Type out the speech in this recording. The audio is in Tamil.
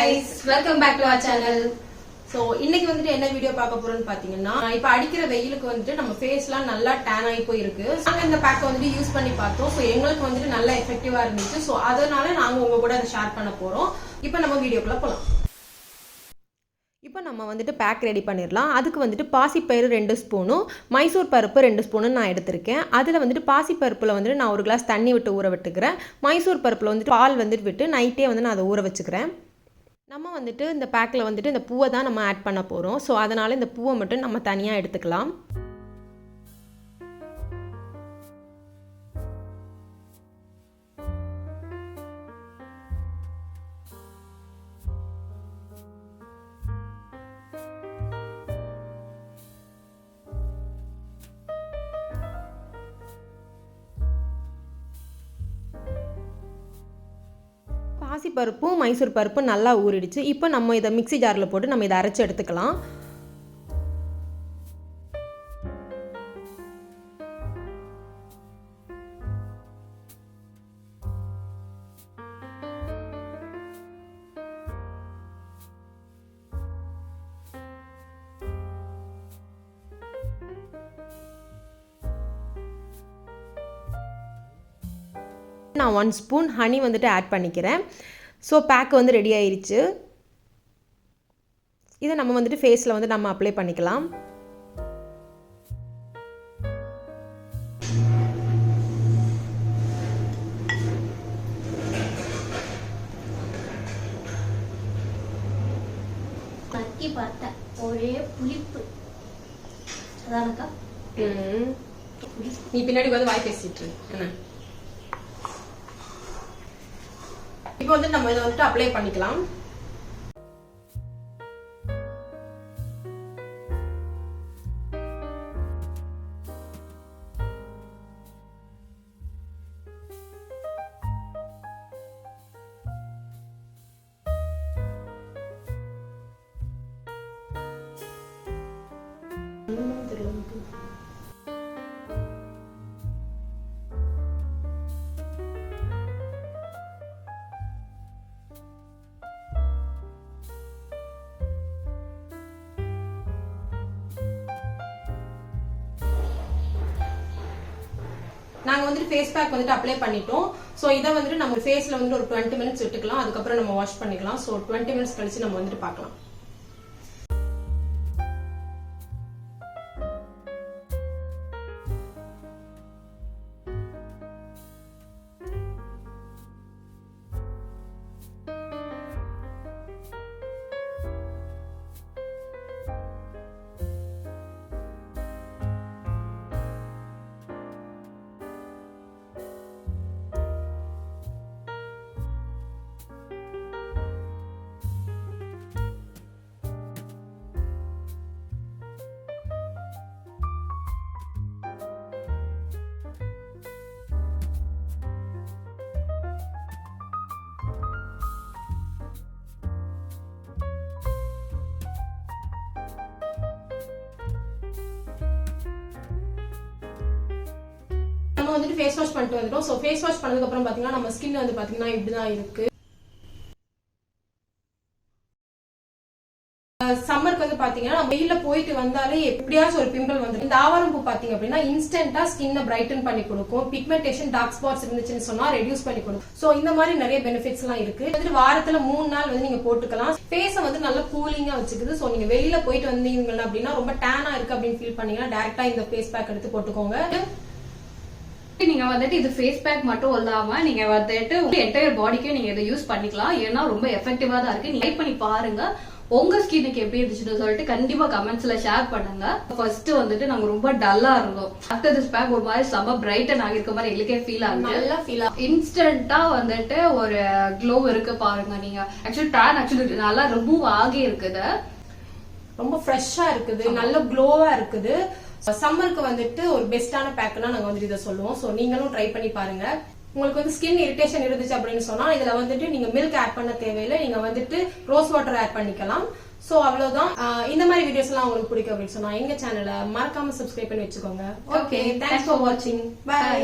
guys, welcome back to our channel. So இன்னைக்கு வந்துட்டு என்ன வீடியோ பார்க்க போறோம்னு பாத்தீங்கன்னா, இப்ப அடிக்கிற வெயிலுக்கு வந்துட்டு நம்ம ஃபேஸ்லாம் நல்லா டேன் ஆகி போயிருக்கு. நாங்க இந்த பேக் வந்துட்டு யூஸ் பண்ணி பார்த்தோம். சோ எங்களுக்கு வந்துட்டு நல்ல எஃபெக்டிவா இருந்துச்சு. சோ அதனால நாங்க உங்க கூட அதை ஷேர் பண்ண போறோம். இப்போ நம்ம வீடியோக்குள்ள போலாம். இப்போ நம்ம வந்துட்டு பேக் ரெடி பண்ணிடலாம். அதுக்கு வந்துட்டு பாசிப்பயிறு 2 ஸ்பூனும் மைசூர் பருப்பு 2 ஸ்பூனும் நான் எடுத்திருக்கேன். அதில் வந்துட்டு பாசிப்பருப்பில் வந்துட்டு நான் 1 கிளாஸ் தண்ணி விட்டு ஊற விட்டுக்கிறேன். மைசூர் பருப்பில் வந்துட்டு பால் வந்துட்டு விட்டு நைட்டே வந்து நான் அதை ஊற வச்சுக்கிறேன். நம்ம வந்துட்டு இந்த பேக்கில் வந்துட்டு இந்த பூவை தான் நம்ம ஆட் பண்ண போகிறோம். ஸோ அதனால் இந்த பூவை மட்டும் நம்ம தனியாக எடுத்துக்கலாம். பாசி பருப்பும் மைசூர் பருப்பும் நல்லா ஊறிடுச்சு. இப்போ நம்ம இதை மிக்ஸி ஜாரில் போட்டு நம்ம இதை அரைச்சி எடுத்துக்கலாம். நான் 1 ஸ்பூன் ஹனி வந்துட்டு ஆட் பண்ணிக்கிறேன். ஸோ பேக் வந்து ரெடி ஆயிடுச்சு. இதை நம்ம வந்துட்டு ஃபேஸில் வந்து நம்ம அப்ளை பண்ணிக்கலாம். கக்கி பார்த்தா ஒரே புளிப்பு அதானக்கா. நீ பின்னாடி வந்து வாய் பேசிட்டு என்ன. இப்போ வந்து நம்ம இதை வந்துட்டு அப்ளை பண்ணிக்கலாம். நாங்கள் வந்துட்டு ஃபேஸ் பேக் வந்துட்டு அப்ளை பண்ணிட்டோம். ஸோ இதை வந்துட்டு நம்ம ஃபேஸில் வந்துட்டு ஒரு 20 மினிட்ஸ் விட்டுக்கலாம். அதுக்கப்புறம் நம்ம வாஷ் பண்ணிக்கலாம். ஸோ 20 மினிட்ஸ் கழிச்சு நம்ம வந்துட்டு பார்க்கலாம். வந்துட்டு ஃபேஸ் வாஷ் பண்ணிட்டு வந்துட்டோம். ஸோ ஃபேஸ் வாஷ் பண்ணதுக்கு அப்புறம் பாத்தீங்கன்னா நம்ம ஸ்கின் வந்து பாத்தீங்கன்னா இப்படிதான் இருக்கு. சம்மருக்கு வந்து பாத்தீங்கன்னா வெயில போயிட்டு வந்தாலே எப்படியாச்சும் ஒரு பிம்பிள் வந்துடும். இந்த ஆவாரம் பூ பாத்தீங்க அப்படின்னா இன்ஸ்டன்டா ஸ்கின்னை பிரைட்டன் பண்ணி கொடுக்கும். பிக்மெண்டேஷன் டார்க் ஸ்பாட்ஸ் இருந்துச்சுன்னு சொன்னா ரெடியூஸ் பண்ணி கொடுக்கும். சோ இந்த மாதிரி நிறைய பெனிஃபிட்ஸ் எல்லாம் இருக்கு. வந்துட்டு வாரத்துல 3 நாள் வந்து நீங்க போட்டுக்கலாம். ஃபேஸ வந்து நல்லா கூலிங்கா வச்சுக்குது. சோ நீங்க வெளியில போயிட்டு வந்தீங்க அப்படின்னா ரொம்ப டேனா இருக்கு அப்படின்னு ஃபீல் பண்ணீங்கன்னா டைரக்டா இந்த ஃபேஸ் பேக் எடுத்து போட்டுக்கோங்க. நீங்க வந்துட்டு இது ஃபேஸ் பேக் மட்டும் இல்லாம நீங்க வந்துட்டு என்டையர் பாடிக்கு நீங்க இதை யூஸ் பண்ணிக்கலாம். ஏன்னா ரொம்ப எஃபெக்டிவா தான் இருக்கு. நீங்க ட்ரை பண்ணி பாருங்க. உங்க ஸ்கின்னுக்கு எப்படி இருந்துச்சுன்னு சொல்லிட்டு கண்டிப்பா கமெண்ட்ஸ்ல ஷேர் பண்ணுங்க. ஃபர்ஸ்ட் வந்துட்டு நாங்க ரொம்ப டல்லா இருந்தோம். ஆஃப்டர் திஸ் பேக் ஒரு மாதிரி செம பிரைட்டன் ஆகிருக்க மாதிரி எங்களுக்கே ஃபீல் ஆகுது. நல்லா ஃபீல் ஆகும். இன்ஸ்டன்டா வந்துட்டு ஒரு க்ளோ இருக்கு பாருங்க. நீங்க ஆக்சுவலி நல்லா ரிமூவ் ஆகி இருக்குது. ரொம்ப ஃப்ரெஷ்ஷா இருக்குது. நல்ல க்ளோவா இருக்குது. சம்மருக்கு வந்துட்டு ஒரு பெஸ்டான பேக்னா நாங்க வந்துட்டு இதை சொல்லுவோம். சோ நீங்களும் ட்ரை பண்ணி பாருங்க. உங்களுக்கு வந்து ஸ்கின் இரிட்டேஷன் இருந்துச்சு அப்படின்னு சொன்னா இதுல வந்துட்டு நீங்க மில்க் ஆட் பண்ண தேவையில்லை. நீங்க வந்துட்டு ரோஸ் வாட்டர் ஆட் பண்ணிக்கலாம். சோ அவ்வளவுதான். இந்த மாதிரி வீடியோஸ் எல்லாம் உங்களுக்கு பிடிக்கும் அப்படின்னு சொன்னா எங்க சேனலை மறக்காம சப்ஸ்கிரைப் பண்ணி வச்சுக்கோங்க. ஓகே, தேங்க்ஸ் ஃபார் வாட்சிங். பை.